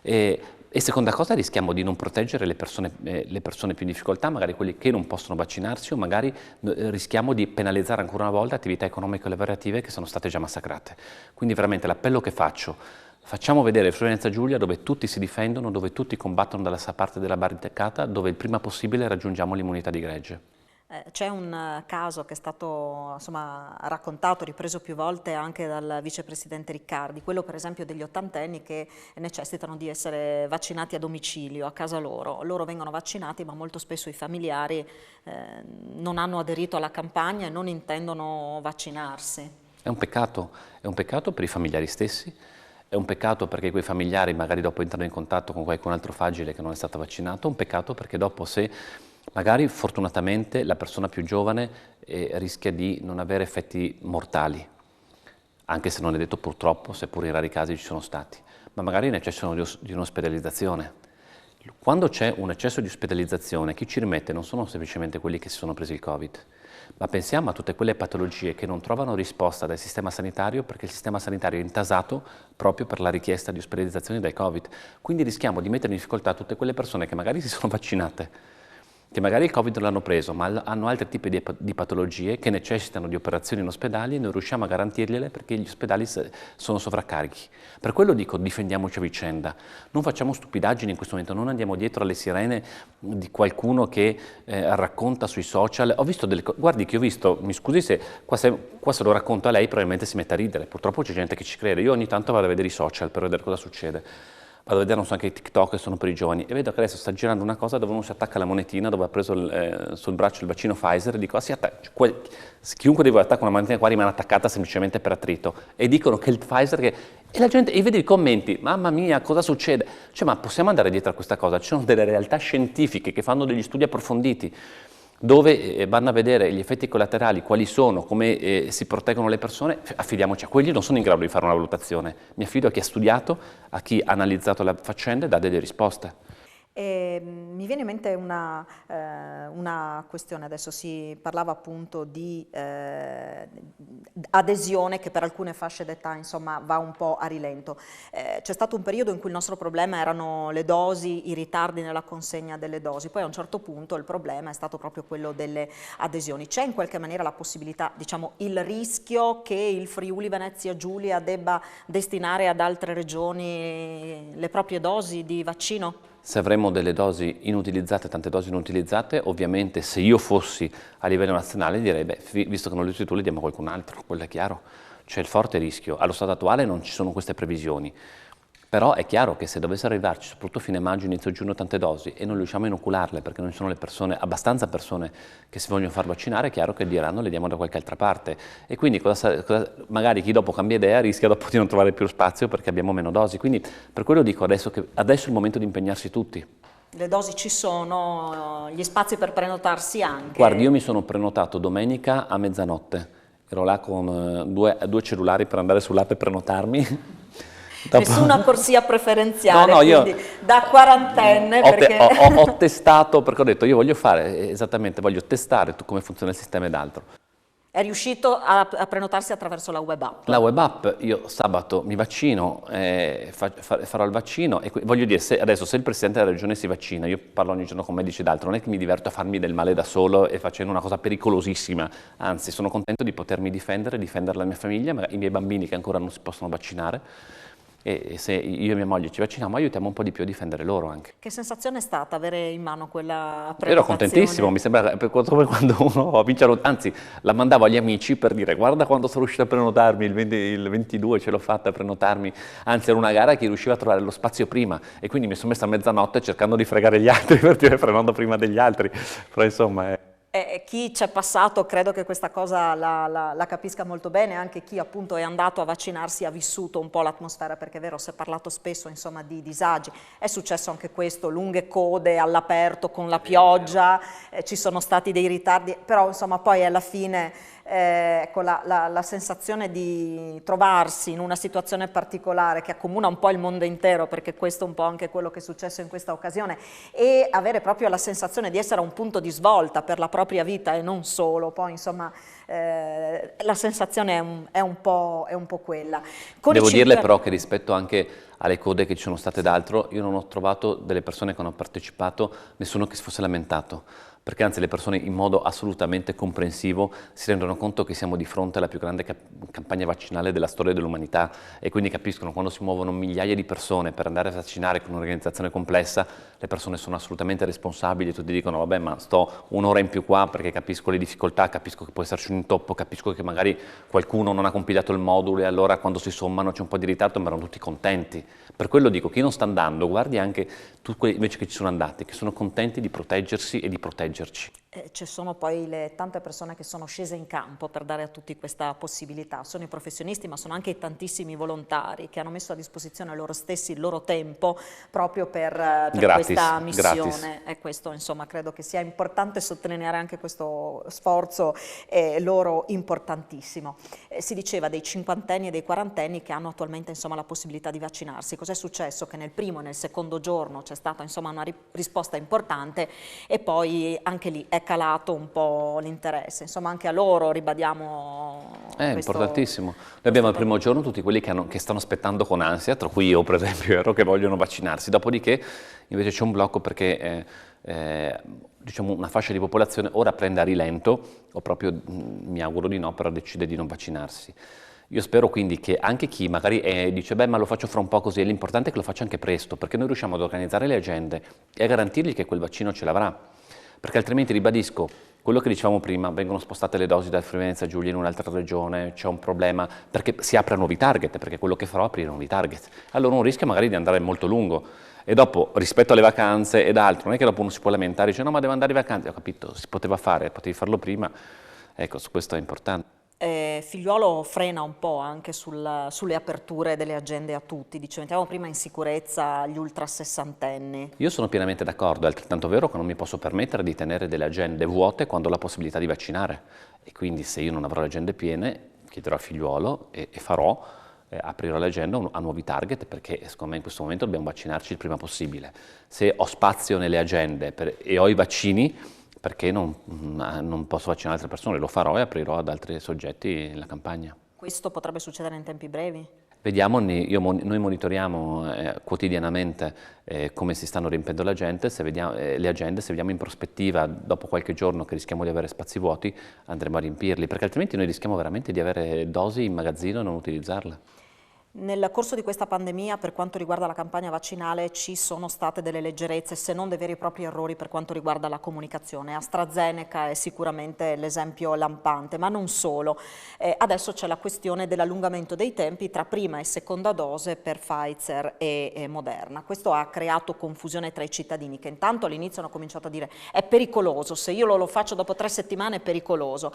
E seconda cosa, rischiamo di non proteggere le persone più in difficoltà, magari quelli che non possono vaccinarsi, o magari rischiamo di penalizzare ancora una volta attività economico-lavorative che sono state già massacrate. Quindi veramente l'appello che facciamo vedere Friuli Venezia Giulia dove tutti si difendono, dove tutti combattono dalla parte della barricata, dove il prima possibile raggiungiamo l'immunità di gregge. C'è un caso che è stato raccontato, ripreso più volte anche dal vicepresidente Riccardi, quello per esempio degli ottantenni che necessitano di essere vaccinati a domicilio, a casa loro. Loro vengono vaccinati, ma molto spesso i familiari non hanno aderito alla campagna e non intendono vaccinarsi. È un peccato per i familiari stessi, è un peccato perché quei familiari magari dopo entrano in contatto con qualcun altro fragile che non è stato vaccinato, è un peccato perché dopo se magari fortunatamente la persona più giovane rischia di non avere effetti mortali, anche se non è detto purtroppo, seppur in rari casi ci sono stati, ma magari necessitano di un'ospedalizzazione. Quando c'è un eccesso di ospedalizzazione, chi ci rimette non sono semplicemente quelli che si sono presi il Covid, ma pensiamo a tutte quelle patologie che non trovano risposta dal sistema sanitario perché il sistema sanitario è intasato proprio per la richiesta di ospedalizzazione dal Covid. Quindi rischiamo di mettere in difficoltà tutte quelle persone che magari si sono vaccinate, che magari il Covid non l'hanno preso, ma hanno altri tipi di patologie che necessitano di operazioni in ospedali e non riusciamo a garantirgliele perché gli ospedali sono sovraccarichi. Per quello dico difendiamoci a vicenda, non facciamo stupidaggini in questo momento, non andiamo dietro alle sirene di qualcuno che racconta sui social. Ho visto guardi che ho visto, mi scusi se qua se lo racconto a lei probabilmente si mette a ridere, purtroppo c'è gente che ci crede, io ogni tanto vado a vedere i social per vedere cosa succede. Vado a vedere, non so, anche i TikTok che sono per i giovani e vedo che adesso sta girando una cosa dove uno si attacca la monetina dove ha preso sul braccio il vaccino Pfizer e dico, chiunque deve attaccare una monetina qua rimane attaccata semplicemente per attrito e dicono che il Pfizer e la gente, e vedi i commenti, mamma mia cosa succede? Cioè ma possiamo andare dietro a questa cosa? Ci sono delle realtà scientifiche che fanno degli studi approfonditi dove vanno a vedere gli effetti collaterali, quali sono, come si proteggono le persone, affidiamoci a quelli, non sono in grado di fare una valutazione, mi affido a chi ha studiato, a chi ha analizzato la faccenda e dà delle risposte. Mi viene in mente una questione, adesso si parlava appunto di adesione che per alcune fasce d'età insomma va un po' a rilento. C'è stato un periodo in cui il nostro problema erano le dosi, i ritardi nella consegna delle dosi, poi a un certo punto il problema è stato proprio quello delle adesioni. C'è in qualche maniera la possibilità, diciamo il rischio che il Friuli Venezia Giulia debba destinare ad altre regioni le proprie dosi di vaccino? Se avremo delle dosi inutilizzate, tante dosi inutilizzate, ovviamente se io fossi a livello nazionale direi, beh, visto che non le usi tu, le diamo a qualcun altro, quello è chiaro. C'è il forte rischio. Allo stato attuale non ci sono queste previsioni. Però è chiaro che se dovesse arrivarci, soprattutto fine maggio, inizio giugno, tante dosi e non riusciamo a inocularle perché non ci sono abbastanza persone che si vogliono far vaccinare, è chiaro che diranno le diamo da qualche altra parte. E quindi magari chi dopo cambia idea rischia dopo di non trovare più spazio perché abbiamo meno dosi. Quindi per quello dico adesso è il momento di impegnarsi tutti. Le dosi ci sono, gli spazi per prenotarsi anche? Guardi, io mi sono prenotato domenica a mezzanotte. Ero là con due cellulari per andare sull'app e prenotarmi. Nessuna corsia preferenziale, no, quindi da quarantenne ho testato, perché ho detto io voglio testare come funziona il sistema ed altro. È riuscito a prenotarsi attraverso la web app? La web app, io sabato mi vaccino, farò il vaccino e voglio dire, se il Presidente della Regione si vaccina, io parlo ogni giorno con medici ed altro, non è che mi diverto a farmi del male da solo e facendo una cosa pericolosissima, anzi sono contento di potermi difendere la mia famiglia, i miei bambini che ancora non si possono vaccinare. E se io e mia moglie ci vacciniamo aiutiamo un po' di più a difendere loro anche. Che sensazione è stata avere in mano quella prenotazione? Ero contentissimo, mi sembra come quando uno vince, anzi la mandavo agli amici per dire guarda quando sono riuscito a prenotarmi, il 22 ce l'ho fatta a prenotarmi, anzi era una gara che riusciva a trovare lo spazio prima e quindi mi sono messa a mezzanotte cercando di fregare gli altri per dire frenando prima degli altri, però insomma... Chi c'è passato credo che questa cosa la capisca molto bene, anche chi appunto è andato a vaccinarsi ha vissuto un po' l'atmosfera, perché è vero, si è parlato spesso insomma di disagi, è successo anche questo, lunghe code all'aperto con la pioggia, ci sono stati dei ritardi, però insomma poi alla fine ecco, la sensazione di trovarsi in una situazione particolare che accomuna un po' il mondo intero, perché questo è un po' anche quello che è successo in questa occasione, e avere proprio la sensazione di essere a un punto di svolta per la propria vita e non solo, poi insomma la sensazione è un po' quella. Devo dirle però che rispetto anche alle code che ci sono state d'altro, io non ho trovato delle persone che hanno partecipato, nessuno che si fosse lamentato, perché anzi le persone in modo assolutamente comprensivo si rendono conto che siamo di fronte alla più grande campagna vaccinale della storia dell'umanità e quindi capiscono quando si muovono migliaia di persone per andare a vaccinare con un'organizzazione complessa, le persone sono assolutamente responsabili e tutti dicono vabbè ma sto un'ora in più qua perché capisco le difficoltà, capisco che può esserci un intoppo, capisco che magari qualcuno non ha compilato il modulo e allora quando si sommano c'è un po' di ritardo, ma erano tutti contenti. Per quello dico, chi non sta andando, guardi anche tutti quelli invece che ci sono andati, che sono contenti di proteggersi e di proteggerci. Ci sono poi le tante persone che sono scese in campo per dare a tutti questa possibilità, sono i professionisti ma sono anche i tantissimi volontari che hanno messo a disposizione loro stessi il loro tempo proprio per questa missione gratis. E questo insomma credo che sia importante sottolineare anche questo sforzo loro importantissimo. Si diceva dei cinquantenni e dei quarantenni che hanno attualmente insomma la possibilità di vaccinarsi. Cos'è successo? Che nel primo e nel secondo giorno c'è stata insomma una risposta importante e poi anche lì è calato un po' l'interesse, insomma anche a loro ribadiamo È importantissimo. Noi abbiamo il primo giorno tutti quelli che stanno aspettando con ansia, tra cui io per esempio, che vogliono vaccinarsi, dopodiché invece c'è un blocco perché diciamo una fascia di popolazione ora prende a rilento, o proprio mi auguro di no, però decide di non vaccinarsi. Io spero quindi che anche chi magari dice beh ma lo faccio fra un po' così, l'importante è che lo faccia anche presto, perché noi riusciamo ad organizzare le agende e a garantirgli che quel vaccino ce l'avrà. Perché altrimenti, ribadisco, quello che dicevamo prima, vengono spostate le dosi dal Friuli Venezia Giulia in un'altra regione, c'è un problema, perché si apre a nuovi target, perché quello che farò è aprire nuovi target. Allora uno rischia magari di andare molto lungo e dopo, rispetto alle vacanze ed altro, non è che dopo uno si può lamentare e dice no ma devo andare in vacanze, ho capito, si poteva fare, potevi farlo prima, ecco, su questo è importante. Figliuolo frena un po' anche sulle aperture delle agende a tutti, mettiamo prima in sicurezza gli ultra sessantenni. Io sono pienamente d'accordo, è altrettanto vero che non mi posso permettere di tenere delle agende vuote quando ho la possibilità di vaccinare e quindi se io non avrò le agende piene chiederò al figliuolo e farò, aprirò l'agenda a nuovi target perché secondo me in questo momento dobbiamo vaccinarci il prima possibile. Se ho spazio nelle agende e ho i vaccini, perché non posso vaccinare altre persone, lo farò e aprirò ad altri soggetti la campagna. Questo potrebbe succedere in tempi brevi? Vediamo, noi monitoriamo quotidianamente come si stanno riempiendo le agende, se vediamo in prospettiva, dopo qualche giorno che rischiamo di avere spazi vuoti, andremo a riempirli, perché altrimenti noi rischiamo veramente di avere dosi in magazzino e non utilizzarle. Nel corso di questa pandemia, per quanto riguarda la campagna vaccinale, ci sono state delle leggerezze, se non dei veri e propri errori per quanto riguarda la comunicazione. AstraZeneca è sicuramente l'esempio lampante, ma non solo. Adesso c'è la questione dell'allungamento dei tempi tra prima e seconda dose per Pfizer e Moderna. Questo ha creato confusione tra i cittadini, che intanto all'inizio hanno cominciato a dire è pericoloso, se io lo faccio dopo 3 settimane è pericoloso.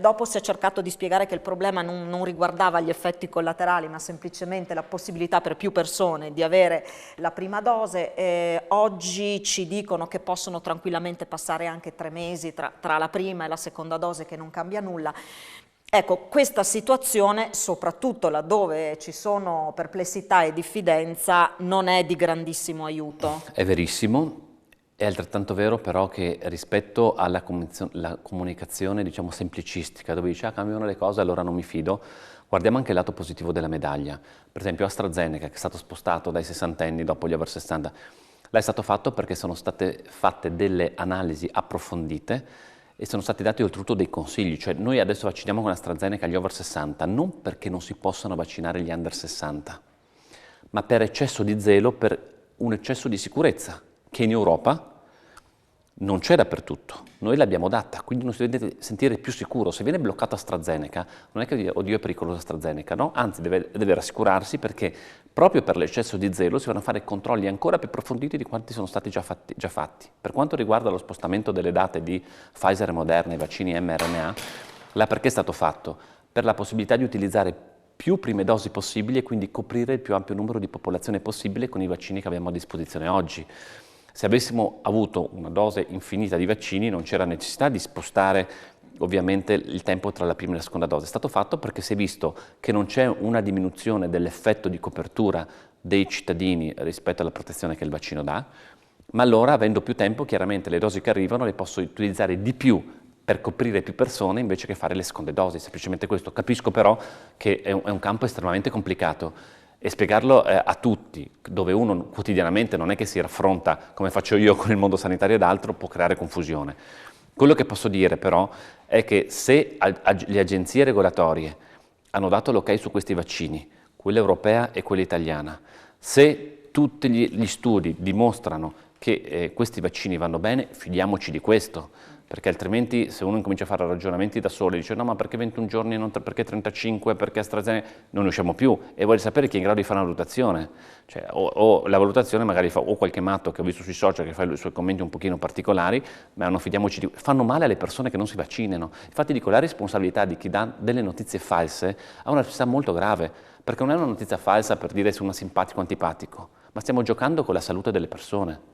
Dopo si è cercato di spiegare che il problema non riguardava gli effetti collaterali, ma semplicemente la possibilità per più persone di avere la prima dose. Oggi ci dicono che possono tranquillamente passare anche 3 mesi tra la prima e la seconda dose, che non cambia nulla. Ecco, questa situazione, soprattutto laddove ci sono perplessità e diffidenza, non è di grandissimo aiuto. È verissimo. È altrettanto vero però che rispetto alla comunicazione diciamo semplicistica, dove dice cambiano le cose allora non mi fido, guardiamo anche il lato positivo della medaglia. Per esempio AstraZeneca, che è stato spostato dai 60enni dopo gli over 60, l'è stato fatto perché sono state fatte delle analisi approfondite e sono stati dati oltretutto dei consigli, cioè noi adesso vacciniamo con AstraZeneca gli over 60, non perché non si possano vaccinare gli under 60, ma per eccesso di zelo, per un eccesso di sicurezza, che in Europa non c'è dappertutto, noi l'abbiamo data, quindi uno si deve sentire più sicuro. Se viene bloccato AstraZeneca, non è che oddio è pericoloso AstraZeneca, no? Anzi deve rassicurarsi, perché proprio per l'eccesso di zelo si vanno a fare controlli ancora più approfonditi di quanti sono stati già fatti. Per quanto riguarda lo spostamento delle date di Pfizer e Moderna, i vaccini mRNA, là perché è stato fatto? Per la possibilità di utilizzare più prime dosi possibili e quindi coprire il più ampio numero di popolazione possibile con i vaccini che abbiamo a disposizione oggi. Se avessimo avuto una dose infinita di vaccini non c'era necessità di spostare ovviamente il tempo tra la prima e la seconda dose. È stato fatto perché si è visto che non c'è una diminuzione dell'effetto di copertura dei cittadini rispetto alla protezione che il vaccino dà, ma allora, avendo più tempo, chiaramente le dosi che arrivano le posso utilizzare di più per coprire più persone invece che fare le seconde dosi, semplicemente questo. Capisco però che è un campo estremamente complicato e spiegarlo a tutti, dove uno quotidianamente non è che si raffronta come faccio io con il mondo sanitario ed altro, può creare confusione. Quello che posso dire però è che se le agenzie regolatorie hanno dato l'ok su questi vaccini, quella europea e quella italiana, se tutti gli studi dimostrano che questi vaccini vanno bene, fidiamoci di questo, perché altrimenti se uno incomincia a fare ragionamenti da solo e dice no ma perché 21 giorni, non perché 35, perché AstraZeneca, non ne usciamo più, e voglio sapere chi è in grado di fare una valutazione, cioè, o la valutazione magari fa o qualche matto che ho visto sui social che fa i suoi commenti un pochino particolari, ma non fidiamoci fanno male alle persone che non si vaccinano. Infatti dico, la responsabilità di chi dà delle notizie false ha una responsabilità molto grave, perché non è una notizia falsa per dire se uno è simpatico o antipatico, ma stiamo giocando con la salute delle persone.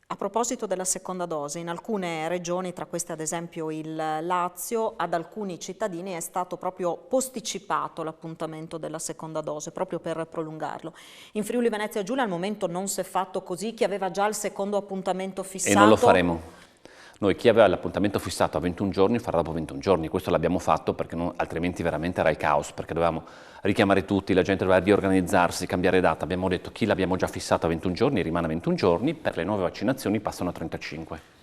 A proposito della seconda dose, in alcune regioni, tra queste ad esempio il Lazio, ad alcuni cittadini è stato proprio posticipato l'appuntamento della seconda dose, proprio per prolungarlo. In Friuli Venezia Giulia al momento non si è fatto così, chi aveva già il secondo appuntamento fissato... E non lo faremo. Noi chi aveva l'appuntamento fissato a 21 giorni farà dopo 21 giorni, questo l'abbiamo fatto perché altrimenti veramente era il caos, perché dovevamo richiamare tutti, la gente doveva riorganizzarsi, cambiare data. Abbiamo detto chi l'abbiamo già fissato a 21 giorni rimane a 21 giorni, per le nuove vaccinazioni passano a 35.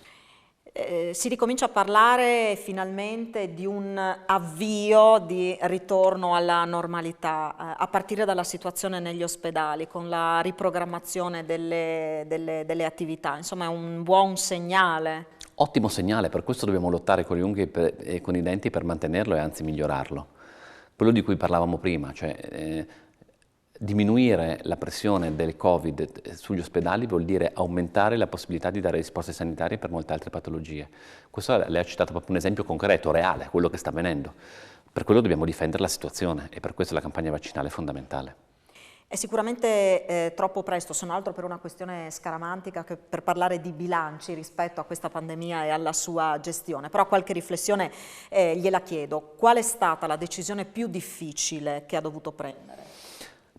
Si ricomincia a parlare finalmente di un avvio di ritorno alla normalità, a partire dalla situazione negli ospedali, con la riprogrammazione delle attività, insomma è un buon segnale. Ottimo segnale, per questo dobbiamo lottare con le unghie e con i denti per mantenerlo e anzi migliorarlo. Quello di cui parlavamo prima, cioè diminuire la pressione del Covid sugli ospedali vuol dire aumentare la possibilità di dare risposte sanitarie per molte altre patologie. Questo lei ha citato proprio un esempio concreto, reale, quello che sta avvenendo. Per quello dobbiamo difendere la situazione e per questo la campagna vaccinale è fondamentale. È sicuramente troppo presto, se non altro per una questione scaramantica, che per parlare di bilanci rispetto a questa pandemia e alla sua gestione, però qualche riflessione gliela chiedo. Qual è stata la decisione più difficile che ha dovuto prendere?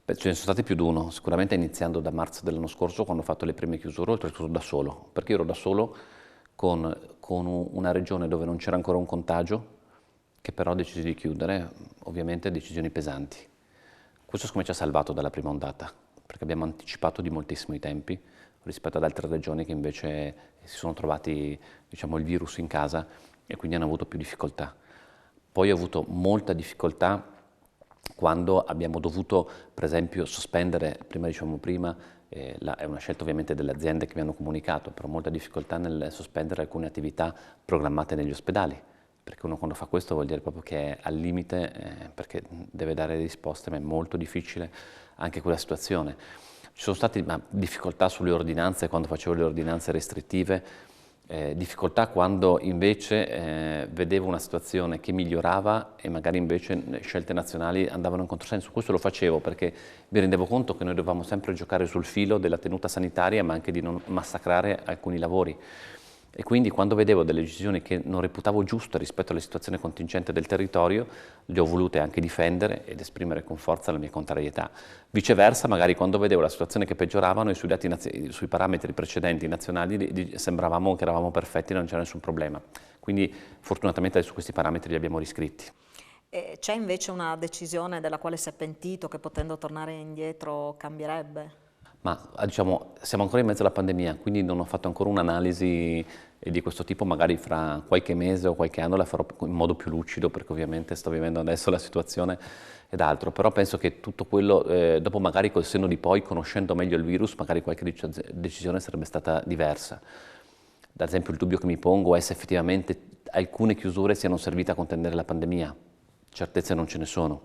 Beh, ce ne sono stati più di uno, sicuramente iniziando da marzo dell'anno scorso quando ho fatto le prime chiusure, oltretutto da solo, perché ero da solo con una regione dove non c'era ancora un contagio, che però ha deciso di chiudere, ovviamente decisioni pesanti. Questo secondo me ci ha salvato dalla prima ondata, perché abbiamo anticipato di moltissimo i tempi rispetto ad altre regioni che invece si sono trovati, diciamo, il virus in casa e quindi hanno avuto più difficoltà. Poi ho avuto molta difficoltà quando abbiamo dovuto, per esempio, sospendere, è una scelta ovviamente delle aziende che mi hanno comunicato, però molta difficoltà nel sospendere alcune attività programmate negli ospedali, perché uno quando fa questo vuol dire proprio che è al limite, perché deve dare risposte, ma è molto difficile anche quella situazione. Ci sono state difficoltà sulle ordinanze quando facevo le ordinanze restrittive, difficoltà quando invece vedevo una situazione che migliorava e magari invece le scelte nazionali andavano in controsenso. Questo lo facevo perché mi rendevo conto che noi dovevamo sempre giocare sul filo della tenuta sanitaria, ma anche di non massacrare alcuni lavori. E quindi quando vedevo delle decisioni che non reputavo giuste rispetto alla situazione contingente del territorio, le ho volute anche difendere ed esprimere con forza la mia contrarietà. Viceversa, magari quando vedevo la situazione che peggioravano e sui parametri precedenti nazionali sembravamo che eravamo perfetti e non c'era nessun problema. Quindi fortunatamente adesso questi parametri li abbiamo riscritti. C'è invece una decisione della quale si è pentito, che potendo tornare indietro cambierebbe? Ma diciamo, siamo ancora in mezzo alla pandemia, quindi non ho fatto ancora un'analisi di questo tipo, magari fra qualche mese o qualche anno la farò in modo più lucido, perché ovviamente sto vivendo adesso la situazione ed altro, però penso che tutto quello, dopo magari col senno di poi, conoscendo meglio il virus, magari qualche decisione sarebbe stata diversa. Ad esempio il dubbio che mi pongo è se effettivamente alcune chiusure siano servite a contenere la pandemia. Certezze non ce ne sono.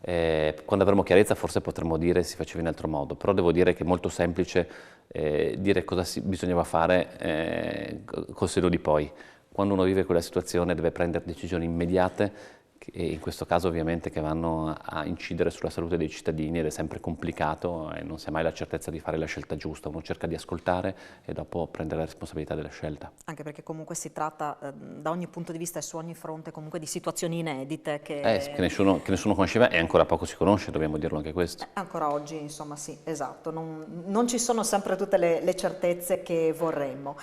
Quando avremo chiarezza forse potremo dire si faceva in altro modo, però devo dire che è molto semplice dire cosa bisognava fare col senno di poi. Quando uno vive quella situazione deve prendere decisioni immediate, e in questo caso ovviamente che vanno a incidere sulla salute dei cittadini, ed è sempre complicato e non si ha mai la certezza di fare la scelta giusta. Uno cerca di ascoltare e dopo prendere la responsabilità della scelta. Anche perché comunque si tratta da ogni punto di vista e su ogni fronte comunque di situazioni inedite che nessuno conosceva e ancora poco si conosce, dobbiamo dirlo anche questo. Ancora oggi, insomma, sì, esatto, non ci sono sempre tutte le certezze che vorremmo.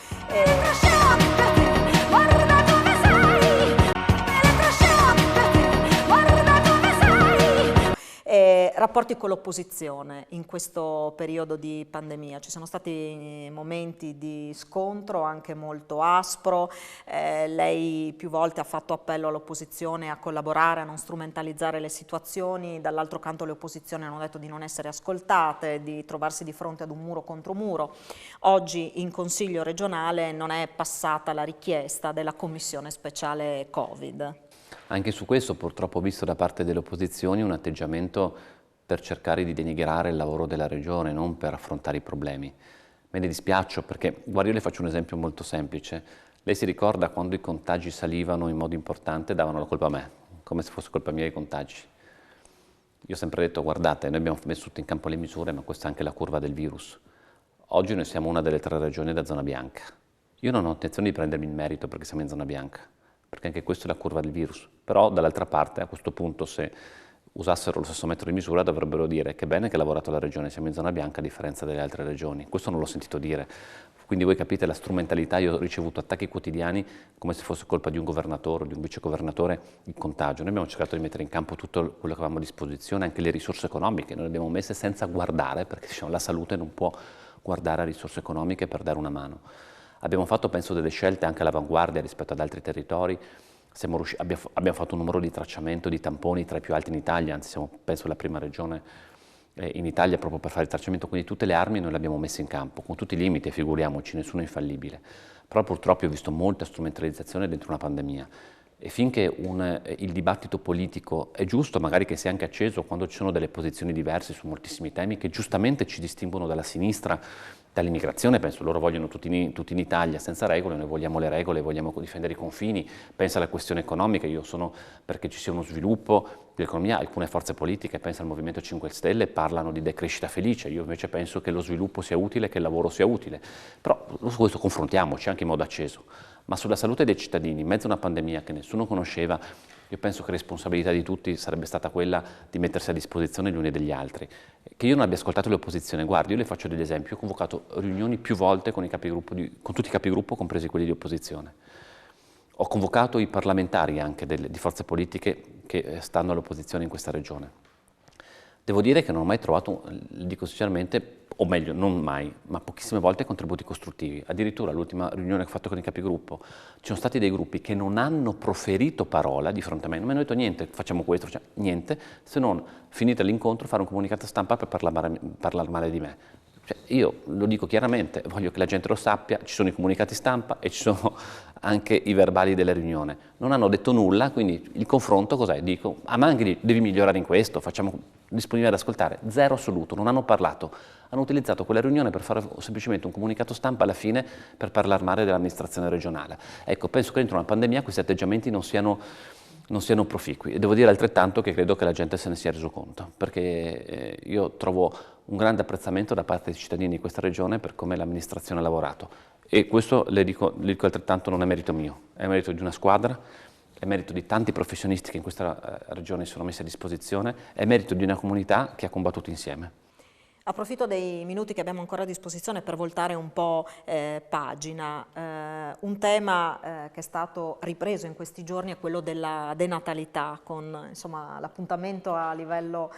Rapporti con l'opposizione in questo periodo di pandemia, ci sono stati momenti di scontro anche molto aspro, lei più volte ha fatto appello all'opposizione a collaborare, a non strumentalizzare le situazioni, dall'altro canto le opposizioni hanno detto di non essere ascoltate, di trovarsi di fronte ad un muro contro muro. Oggi in Consiglio regionale non è passata la richiesta della Commissione speciale Covid. Anche su questo purtroppo ho visto da parte delle opposizioni un atteggiamento per cercare di denigrare il lavoro della Regione, non per affrontare i problemi. Me ne dispiaccio perché, guardi, io le faccio un esempio molto semplice. Lei si ricorda quando i contagi salivano in modo importante, davano la colpa a me, come se fosse colpa mia i contagi. Io ho sempre detto, guardate, noi abbiamo messo tutto in campo le misure, ma questa è anche la curva del virus. Oggi noi siamo una delle 3 regioni da zona bianca. Io non ho intenzione di prendermi il merito perché siamo in zona bianca, perché anche questa è la curva del virus. Però dall'altra parte, a questo punto, se usassero lo stesso metodo di misura dovrebbero dire che bene che ha lavorato la Regione, siamo in zona bianca a differenza delle altre regioni. Questo non l'ho sentito dire. Quindi voi capite la strumentalità, io ho ricevuto attacchi quotidiani come se fosse colpa di un governatore o di un vicegovernatore il contagio. Noi abbiamo cercato di mettere in campo tutto quello che avevamo a disposizione, anche le risorse economiche, noi le abbiamo messe senza guardare, perché diciamo, la salute non può guardare a risorse economiche per dare una mano. Abbiamo fatto, penso, delle scelte anche all'avanguardia rispetto ad altri territori. Abbiamo fatto un numero di tracciamento di tamponi tra i più alti in Italia, anzi siamo penso la prima regione in Italia proprio per fare il tracciamento, quindi tutte le armi noi le abbiamo messe in campo, con tutti i limiti, figuriamoci, nessuno è infallibile. Però purtroppo ho visto molta strumentalizzazione dentro una pandemia e finché il dibattito politico è giusto, magari che sia anche acceso quando ci sono delle posizioni diverse su moltissimi temi che giustamente ci distinguono dalla sinistra, dall'immigrazione, penso loro vogliono tutti in Italia senza regole, noi vogliamo le regole, vogliamo difendere i confini, pensa alla questione economica, io sono perché ci sia uno sviluppo dell'economia, alcune forze politiche, pensa al Movimento 5 Stelle, parlano di decrescita felice, io invece penso che lo sviluppo sia utile, che il lavoro sia utile, però su questo confrontiamoci anche in modo acceso, ma sulla salute dei cittadini, in mezzo a una pandemia che nessuno conosceva, io penso che la responsabilità di tutti sarebbe stata quella di mettersi a disposizione gli uni degli altri. Che io non abbia ascoltato le opposizioni, guardi, io le faccio degli esempi, io ho convocato riunioni più volte con tutti i capigruppo, compresi quelli di opposizione. Ho convocato i parlamentari anche di forze politiche che stanno all'opposizione in questa regione. Devo dire che non ho mai trovato, dico sinceramente, o meglio, non mai, ma pochissime volte contributi costruttivi. Addirittura l'ultima riunione che ho fatto con i capigruppo, ci sono stati dei gruppi che non hanno proferito parola di fronte a me, non mi hanno detto niente, facciamo questo, niente, se non finita l'incontro fare un comunicato stampa per parlare male di me. Cioè, io lo dico chiaramente, voglio che la gente lo sappia, ci sono i comunicati stampa e ci sono anche i verbali della riunione. Non hanno detto nulla, quindi il confronto cos'è? Dico, ma anche devi migliorare in questo, facciamo disponibile ad ascoltare. Zero assoluto, non hanno parlato. Hanno utilizzato quella riunione per fare semplicemente un comunicato stampa alla fine per parlare male dell'amministrazione regionale. Ecco, penso che dentro una pandemia questi atteggiamenti non siano proficui. E devo dire altrettanto che credo che la gente se ne sia reso conto, perché io trovo un grande apprezzamento da parte dei cittadini di questa regione per come l'amministrazione ha lavorato. E questo, le dico altrettanto, non è merito mio, è merito di una squadra, è merito di tanti professionisti che in questa regione si sono messi a disposizione, è merito di una comunità che ha combattuto insieme. Approfitto dei minuti che abbiamo ancora a disposizione per voltare un po' pagina. Un tema che è stato ripreso in questi giorni è quello della denatalità, con insomma, l'appuntamento a livello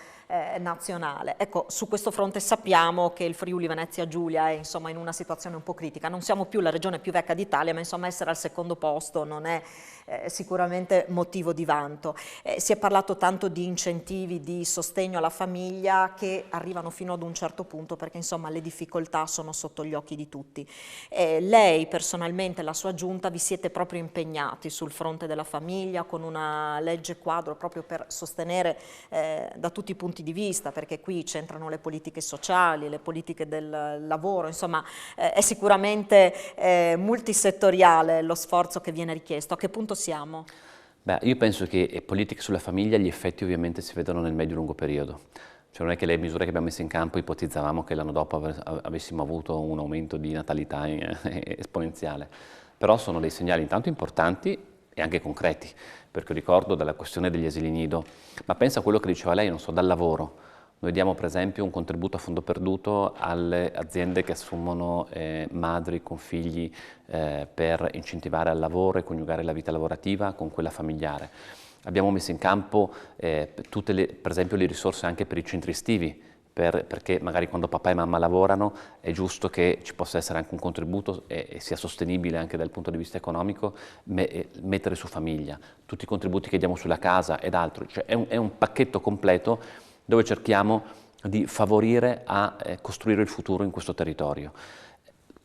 nazionale. Ecco, su questo fronte sappiamo che il Friuli Venezia Giulia è insomma, in una situazione un po' critica. Non siamo più la regione più vecchia d'Italia, ma insomma, essere al secondo posto non è sicuramente motivo di vanto. Si è parlato tanto di incentivi, di sostegno alla famiglia che arrivano fino ad un certo punto, perché insomma le difficoltà sono sotto gli occhi di tutti. Lei personalmente e la sua giunta vi siete proprio impegnati sul fronte della famiglia con una legge quadro proprio per sostenere da tutti i punti di vista, perché qui c'entrano le politiche sociali, le politiche del lavoro, insomma è sicuramente multisettoriale lo sforzo che viene richiesto. A che punto siamo? Beh, io penso che politiche sulla famiglia, gli effetti ovviamente si vedono nel medio-lungo periodo. Cioè non è che le misure che abbiamo messo in campo ipotizzavamo che l'anno dopo avessimo avuto un aumento di natalità esponenziale, però sono dei segnali intanto importanti e anche concreti, perché ricordo dalla questione degli asili nido, ma pensa a quello che diceva lei, non so, dal lavoro. Noi diamo per esempio un contributo a fondo perduto alle aziende che assumono madri con figli per incentivare al lavoro e coniugare la vita lavorativa con quella familiare. Abbiamo messo in campo per esempio le risorse anche per i centri estivi, perché magari quando papà e mamma lavorano è giusto che ci possa essere anche un contributo e sia sostenibile anche dal punto di vista economico mettere su famiglia. Tutti i contributi che diamo sulla casa ed altro, cioè è un pacchetto completo dove cerchiamo di favorire a costruire il futuro in questo territorio.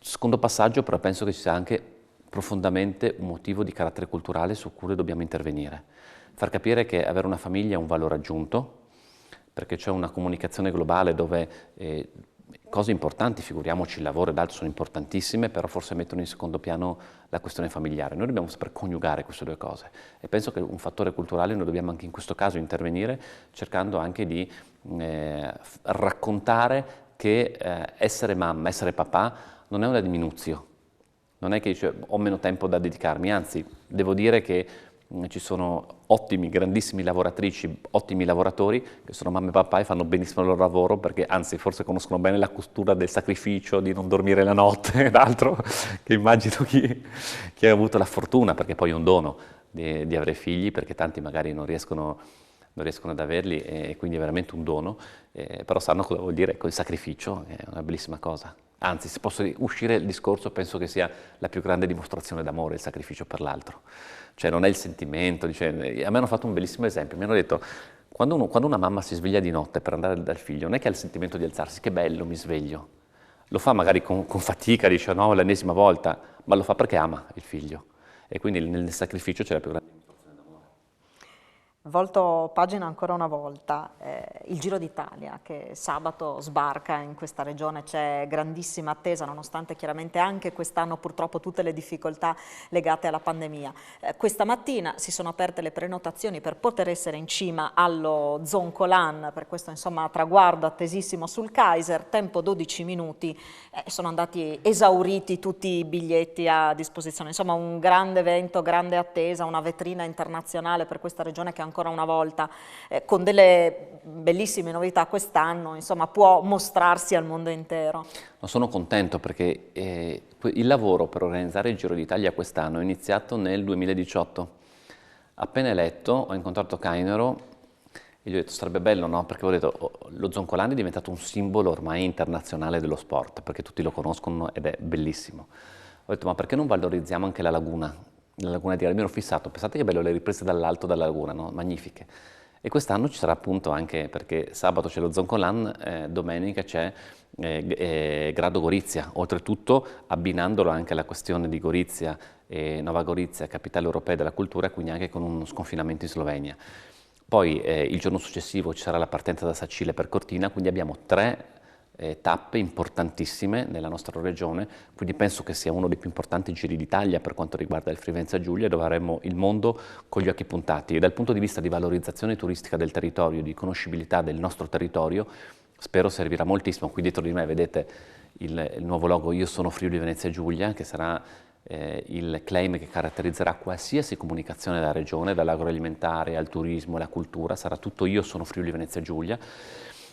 Secondo passaggio però penso che ci sia anche profondamente un motivo di carattere culturale su cui dobbiamo intervenire. Far capire che avere una famiglia è un valore aggiunto, perché c'è una comunicazione globale dove cose importanti, figuriamoci il lavoro ed altro, sono importantissime, però forse mettono in secondo piano la questione familiare. Noi dobbiamo saper coniugare queste due cose e penso che un fattore culturale noi dobbiamo anche in questo caso intervenire cercando anche di raccontare che essere mamma, essere papà non è una diminuzione, non è che dice ho meno tempo da dedicarmi, anzi devo dire che ci sono ottimi, grandissimi lavoratrici, ottimi lavoratori che sono mamma e papà e fanno benissimo il loro lavoro perché anzi forse conoscono bene la cultura del sacrificio, di non dormire la notte ed altro, che immagino chi ha avuto la fortuna, perché poi è un dono di avere figli, perché tanti magari non riescono ad averli e quindi è veramente un dono, però sanno cosa vuol dire il sacrificio, è una bellissima cosa. Anzi, se posso uscire il discorso, penso che sia la più grande dimostrazione d'amore, il sacrificio per l'altro. Cioè non è il sentimento, a me hanno fatto un bellissimo esempio, mi hanno detto quando una mamma si sveglia di notte per andare dal figlio, non è che ha il sentimento di alzarsi, che bello, mi sveglio. Lo fa magari con fatica, dice no, l'ennesima volta, ma lo fa perché ama il figlio. E quindi nel sacrificio c'è la più grande dimostrazione d'amore. Volto pagina ancora una volta, il Giro d'Italia che sabato sbarca in questa regione, c'è grandissima attesa nonostante chiaramente anche quest'anno purtroppo tutte le difficoltà legate alla pandemia. Questa mattina si sono aperte le prenotazioni per poter essere in cima allo Zoncolan, per questo insomma traguardo attesissimo sul Kaiser, tempo 12 minuti, sono andati esauriti tutti i biglietti a disposizione, insomma un grande evento, grande attesa, una vetrina internazionale per questa regione che ancora una volta con delle bellissime novità quest'anno, insomma può mostrarsi al mondo intero. Sono contento perché il lavoro per organizzare il Giro d'Italia quest'anno è iniziato nel 2018. Appena eletto ho incontrato Cainero e gli ho detto sarebbe bello, no? Perché ho detto lo Zoncolan è diventato un simbolo ormai internazionale dello sport, perché tutti lo conoscono ed è bellissimo. Ho detto ma perché non valorizziamo anche la laguna? La laguna di Armi, mi ero fissato, pensate che bello le riprese dall'alto dalla laguna, no? Magnifiche. E quest'anno ci sarà appunto anche, perché sabato c'è lo Zoncolan, domenica c'è Grado Gorizia, oltretutto abbinandolo anche alla questione di Gorizia e Nova Gorizia, capitale europea della cultura, quindi anche con uno sconfinamento in Slovenia. Poi il giorno successivo ci sarà la partenza da Sacile per Cortina, quindi abbiamo 3 tappe importantissime nella nostra regione, quindi penso che sia uno dei più importanti giri d'Italia per quanto riguarda il Friuli Venezia Giulia, dove avremo il mondo con gli occhi puntati e dal punto di vista di valorizzazione turistica del territorio, di conoscibilità del nostro territorio, spero servirà moltissimo. Qui dietro di me vedete il nuovo logo Io sono Friuli Venezia Giulia, che sarà il claim che caratterizzerà qualsiasi comunicazione della regione, dall'agroalimentare al turismo, alla cultura, sarà tutto Io sono Friuli Venezia Giulia.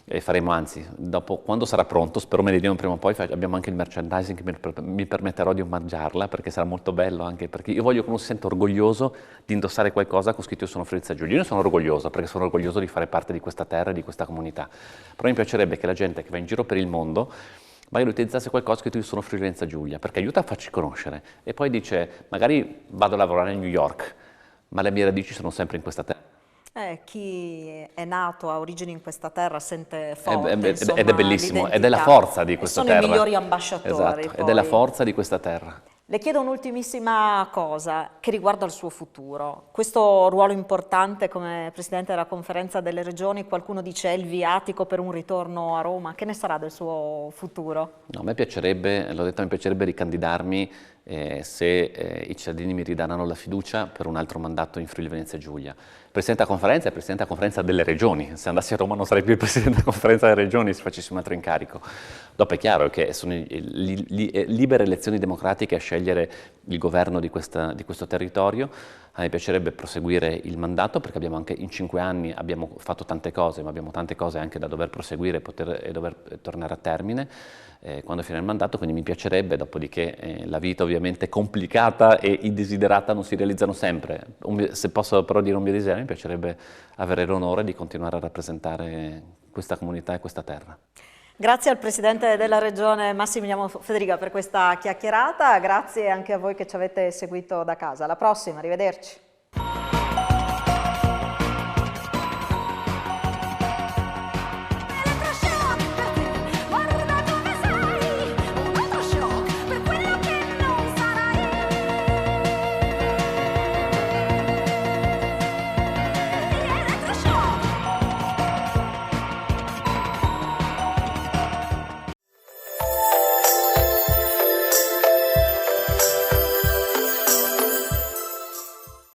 e faremo, anzi, dopo, quando sarà pronto, spero Meridiano prima o poi, abbiamo anche il merchandising che mi permetterò di omaggiarla, perché sarà molto bello, anche perché io voglio che uno si senta orgoglioso di indossare qualcosa con scritto io sono Friuli Venezia Giulia. Io sono orgoglioso, perché sono orgoglioso di fare parte di questa terra e di questa comunità, però mi piacerebbe che la gente che va in giro per il mondo magari utilizzasse qualcosa scritto io sono Friuli Venezia Giulia, perché aiuta a farci conoscere, e poi dice, magari vado a lavorare a New York, ma le mie radici sono sempre in questa terra. Chi è nato, ha origini in questa terra, sente forte, ed è bellissimo, ed è la forza di questa terra. Sono i migliori ambasciatori. Esatto, ed è la forza di questa terra. Le chiedo un'ultimissima cosa che riguarda il suo futuro. Questo ruolo importante come Presidente della Conferenza delle Regioni, qualcuno dice è il viatico per un ritorno a Roma. Che ne sarà del suo futuro? No, a me piacerebbe, l'ho detto, mi piacerebbe ricandidarmi se i cittadini mi ridaranno la fiducia per un altro mandato in Friuli Venezia Giulia. Presidente della Conferenza è Presidente della Conferenza delle Regioni. Se andassi a Roma non sarei più il Presidente della Conferenza delle Regioni se facessi un altro incarico. Dopo è chiaro che sono libere elezioni democratiche a scegliere il governo di questo territorio. A me piacerebbe proseguire il mandato, perché abbiamo anche in 5 anni abbiamo fatto tante cose, ma abbiamo tante cose anche da dover proseguire e dover tornare a termine quando finirà il mandato, quindi mi piacerebbe, dopodiché la vita ovviamente complicata e indesiderata non si realizzano sempre. Se posso però dire un mio desiderio, mi piacerebbe avere l'onore di continuare a rappresentare questa comunità e questa terra. Grazie al Presidente della Regione Massimiliano Federica per questa chiacchierata, grazie anche a voi che ci avete seguito da casa. Alla prossima, arrivederci.